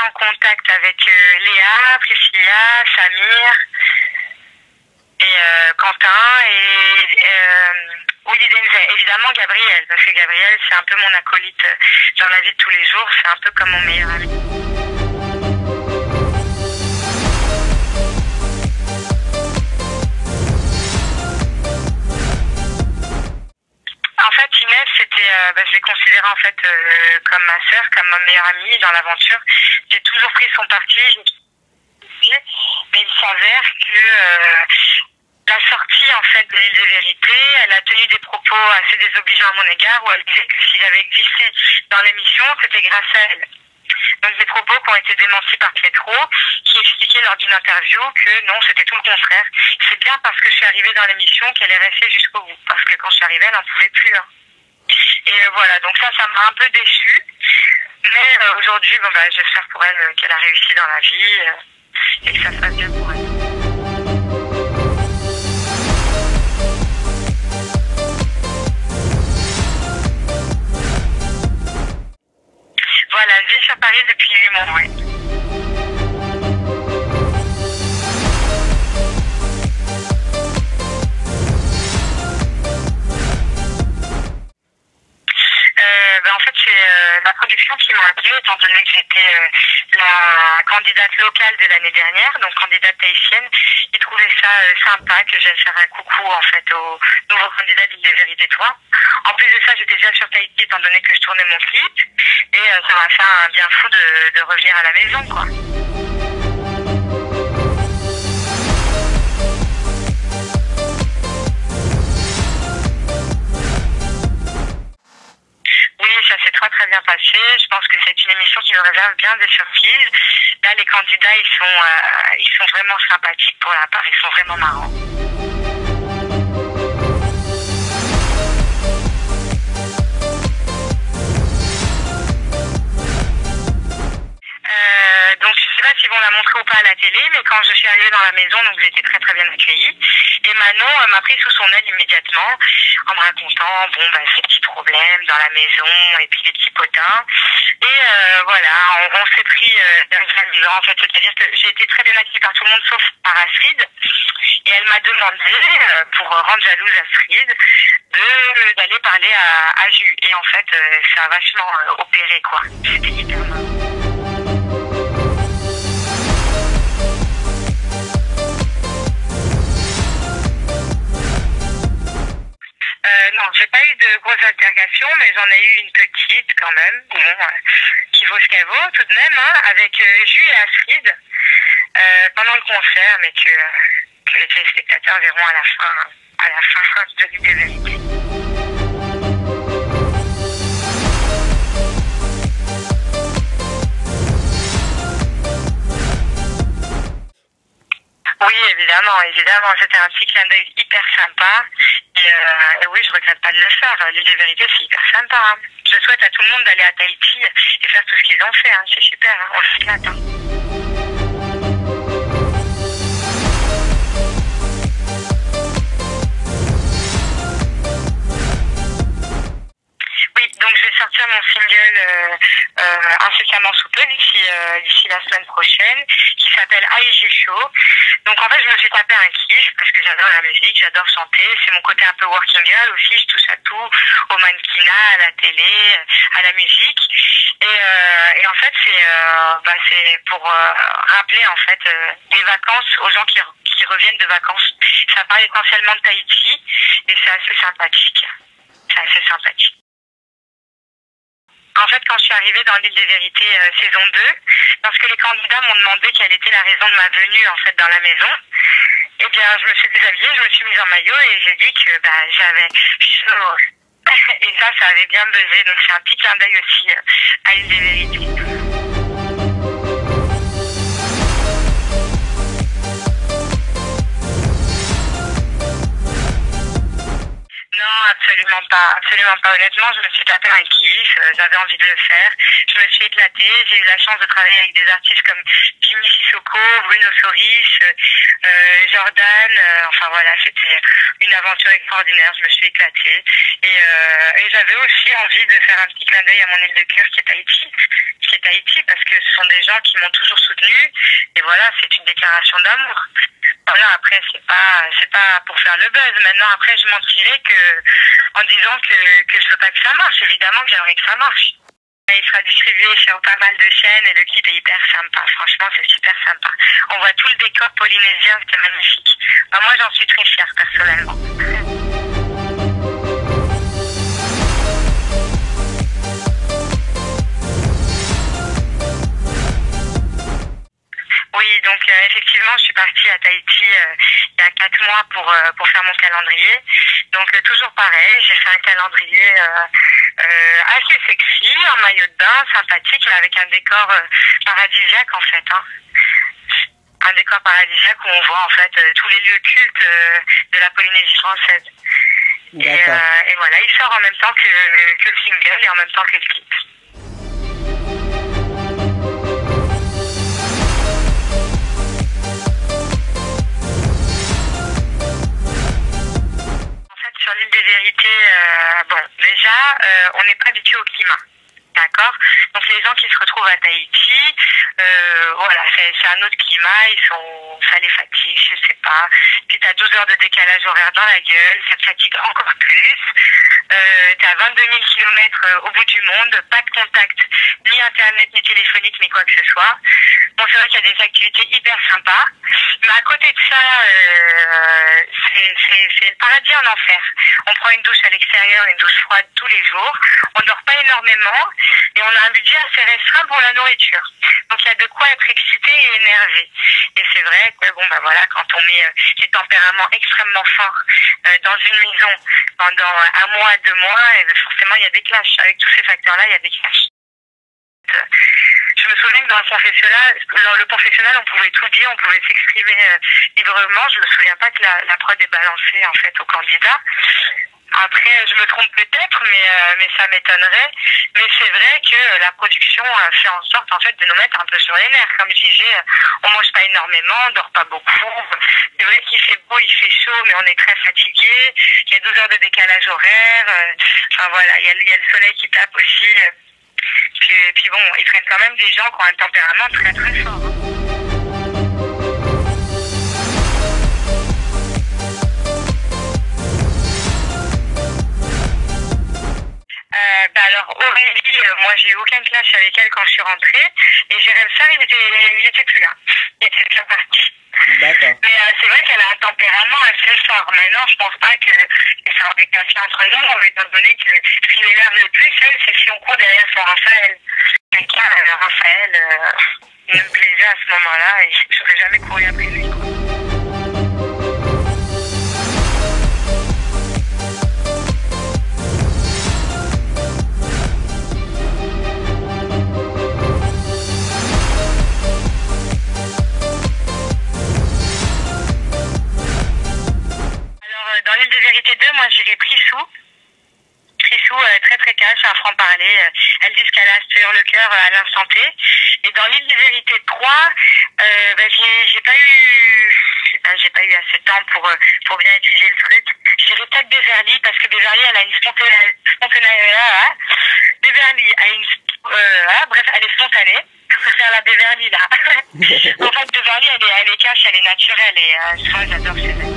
en contact avec Léa, Priscilla, Samir et Quentin et Willy Denzel. Évidemment Gabriel, parce que Gabriel c'est un peu mon acolyte dans la vie de tous les jours, c'est un peu comme mon meilleur ami. En fait, Inès, c'était, je l'ai considérée en fait comme ma sœur, comme ma meilleure amie dans l'aventure. J'ai toujours pris son parti, mais il s'avère que la sortie en fait de l'île des vérités, elle a tenu des propos assez désobligeants à mon égard, où elle disait que si j'avais existé dans l'émission, c'était grâce à elle. Donc des propos qui ont été démentis par Pietro, qui expliquait lors d'une interview que non, c'était tout le contraire. C'est bien parce que je suis arrivée dans l'émission qu'elle est restée jusqu'au bout. Parce que quand je suis arrivée, elle n'en pouvait plus. Hein. Et voilà, donc ça m'a un peu déçue. Mais aujourd'hui, j'espère pour elle qu'elle a réussi dans la vie et que ça se passe bien pour elle. Voilà, je vis sur Paris depuis 8 mois, oui. En fait, c'est la production qui m'a appelée, étant donné que j'étais la candidate locale de l'année dernière, donc candidate tahitienne. Ils trouvaient ça sympa que j'aille faire un coucou en fait aux nouveaux candidats d'Île des Vérités 3. En plus de ça, j'étais déjà sur Tahiti étant donné que je tournais mon clip et ça m'a fait un bien fou de revenir à la maison, quoi. Oui, ça s'est très bien passé. Je pense que c'est une émission qui nous réserve bien des surprises. Là, les candidats, ils sont vraiment sympathiques pour la part. Ils sont vraiment marrants. Donc je sais pas s'ils vont la montrer ou pas à la télé, mais quand je suis arrivée dans la maison, donc j'ai été très bien accueillie. Et Manon m'a pris sous son aile immédiatement en me racontant ses petits problèmes dans la maison et puis les petits potins. Et voilà, on s'est pris derrière les gens en fait, c'est-à-dire que j'ai été très bien accueillie par tout le monde sauf par Astrid. Et elle m'a demandé, pour rendre jalouse Astrid, d'aller parler à Jus. Et en fait, ça a vachement opéré quoi. C'était hyper marrant. Non, j'ai pas eu de grosses altercations, mais j'en ai eu une petite quand même, qui vaut ce qu'elle vaut tout de même, hein, avec Jus et Astrid pendant le concert, mais que les téléspectateurs verront à la fin de l'île des vérités. Oui, évidemment, c'était un petit clin d'œil hyper sympa. Et oui, je regrette pas de le faire. L'île des vérités, c'est hyper sympa. Hein. Je souhaite à tout le monde d'aller à Tahiti et faire tout ce qu'ils ont fait. Hein. C'est super, hein. On s'éclate. Hein. Oui, donc je vais sortir mon single incessamment sous peu d'ici la semaine prochaine, qui s'appelle AIG Show. Donc en fait, je me suis tapé un kiff parce que j'adore la musique, j'adore chanter. C'est mon côté un peu working girl aussi, je touche à tout, au mannequinat, à la télé, à la musique. Et en fait, c'est pour rappeler en fait les vacances aux gens qui reviennent de vacances. Ça parle essentiellement de Tahiti et c'est assez sympathique. En fait, quand je suis arrivée dans l'île des vérités saison 2, parce que les candidats m'ont demandé quelle était la raison de ma venue en fait dans la maison, eh bien je me suis déshabillée, je me suis mise en maillot et j'ai dit que j'avais chaud. Et ça avait bien buzzé, donc c'est un petit clin d'œil aussi à l'île des vérités. Non, absolument pas. Honnêtement, je me suis tapé un kiff, j'avais envie de le faire. Je me suis éclatée, j'ai eu la chance de travailler avec des artistes comme Jimmy Sissoko, Bruno Soris, Jordan, enfin voilà, c'était une aventure extraordinaire, je me suis éclatée. Et j'avais aussi envie de faire un petit clin d'œil à mon île de cœur qui est Tahiti, qui est Tahiti parce que ce sont des gens qui m'ont toujours soutenue et voilà, c'est une déclaration d'amour. Voilà, après c'est pas pour faire le buzz. Maintenant après je mentirais en disant que je veux pas que ça marche. Évidemment que j'aimerais que ça marche. Il sera distribué sur pas mal de chaînes et le clip est hyper sympa. Franchement, c'est super sympa. On voit tout le décor polynésien, c'était magnifique. Enfin, moi, j'en suis très fière, personnellement. Oui, donc effectivement, je suis partie à Tahiti il y a 4 mois pour faire mon calendrier. Donc toujours pareil, j'ai fait un calendrier assez sexy, en maillot de bain, sympathique, mais avec un décor paradisiaque en fait. Hein. Un décor paradisiaque où on voit en fait tous les lieux cultes de la Polynésie française. Et voilà, il sort en même temps que le single et en même temps que le clip. Sur l'île des Vérités, bon, déjà, on n'est pas habitué au climat, d'accord? Donc les gens qui se retrouvent à Tahiti, voilà, c'est un autre climat, ça les fatigue, je sais pas. Puis t'as 12 heures de décalage horaire dans la gueule, ça te fatigue encore plus. T'as 22 000 kilomètres au bout du monde, pas de contact, ni internet, ni téléphonique, ni quoi que ce soit. Bon, c'est vrai qu'il y a des activités hyper sympas, mais à côté de ça, c'est le paradis en enfer. On prend une douche à l'extérieur, une douche froide tous les jours, on dort pas énormément et on a un budget assez restreint pour la nourriture. Donc il y a de quoi être excité et énervé. Et c'est vrai que bon bah voilà, quand on met des tempéraments extrêmement forts dans une maison pendant 1 mois, 2 mois, forcément il y a des clashs. Avec tous ces facteurs-là, il y a des clashs. Je me souviens que dans le confessionnal, on pouvait tout dire, on pouvait s'exprimer librement. Je me souviens pas que la prod est balancée en fait au candidat. Après, je me trompe peut-être, mais ça m'étonnerait. Mais c'est vrai que la production fait en sorte en fait de nous mettre un peu sur les nerfs. Comme je disais, on mange pas énormément, on dort pas beaucoup. C'est vrai qu'il fait beau, il fait chaud, mais on est très fatigué. Il y a 12 heures de décalage horaire. Enfin voilà, il y a le soleil qui tape aussi. Puis bon, ils prennent quand même des gens qui ont un tempérament très très fort. Alors Aurélie, moi j'ai eu aucun clash avec elle quand je suis rentrée et Jérém Sarr il était plus là, il était déjà parti. D'accord. Mais c'est vrai qu'elle a un tempérament assez fort. Maintenant je pense pas que ça aurait cassé entre nous, étant donné que ce qui m'énerve le plus c'est si on court derrière son Raphaël. Quelqu'un, Raphaël, il me plaisait à ce moment-là et je n'aurais jamais couru après lui quoi. Dans l'île de Vérité 2, moi j'irais Prissou. Prissou, très très cash, un franc-parler. Elle dit ce qu'elle a sur le cœur à l'instant T. Et dans l'île de Vérité 3, j'ai pas eu assez de temps pour bien étudier le truc. J'irais peut-être Beverly, parce que Beverly, elle a une spontanéité. Beverly a une... bref, elle est spontanée. Faut faire la Beverly, là. En fait, Beverly, elle est cash, elle est naturelle. Et souvent, j'adore chez elle.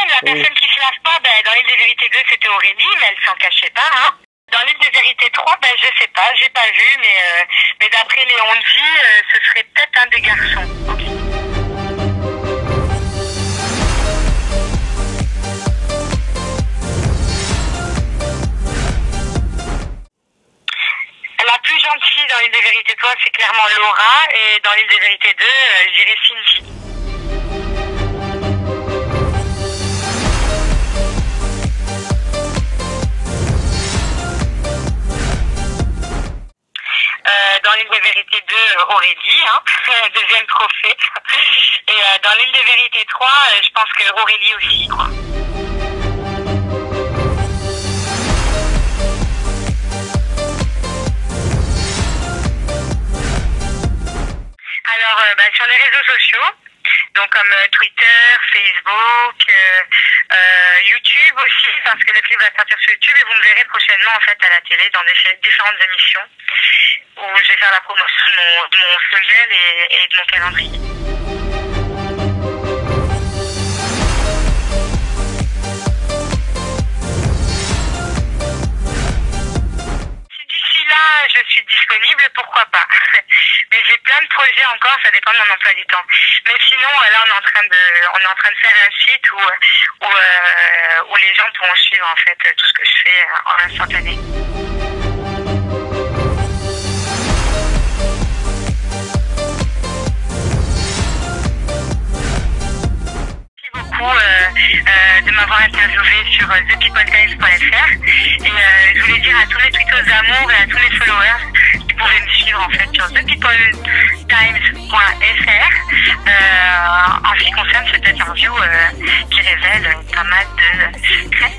La personne qui se lave pas, dans l'île de Vérité 2, c'était Aurélie, mais elle s'en cachait pas, hein. Dans l'île de Vérité 3, je sais pas, j'ai pas vu, mais d'après Léon dit, ce serait peut-être un des garçons. Okay. La plus gentille dans l'île de Vérité 3, c'est clairement Laura, et dans l'île de Vérité 2, j'irais Cindy. Dans l'île de Vérité 2, Aurélie, hein, deuxième trophée. Et dans l'île de Vérité 3, je pense que Aurélie aussi, quoi. Alors, sur les réseaux sociaux, Donc comme Twitter, Facebook, YouTube aussi, parce que le clip va sortir sur YouTube et vous me verrez prochainement en fait à la télé dans différentes émissions où je vais faire la promotion de mon single et de mon calendrier. Je suis disponible, pourquoi pas. Mais j'ai plein de projets encore, ça dépend de mon emploi du temps. Mais sinon, là, on est en train de faire un site où les gens pourront suivre en fait tout ce que je fais en instantané. Merci beaucoup de m'avoir interviewé sur thepeopletimes.fr et je voulais dire à tous mes tweetos d'amour et à tous mes followers qui pouvaient me suivre en fait sur thepeopletimes.fr en ce qui concerne cette interview qui révèle pas mal de secrets.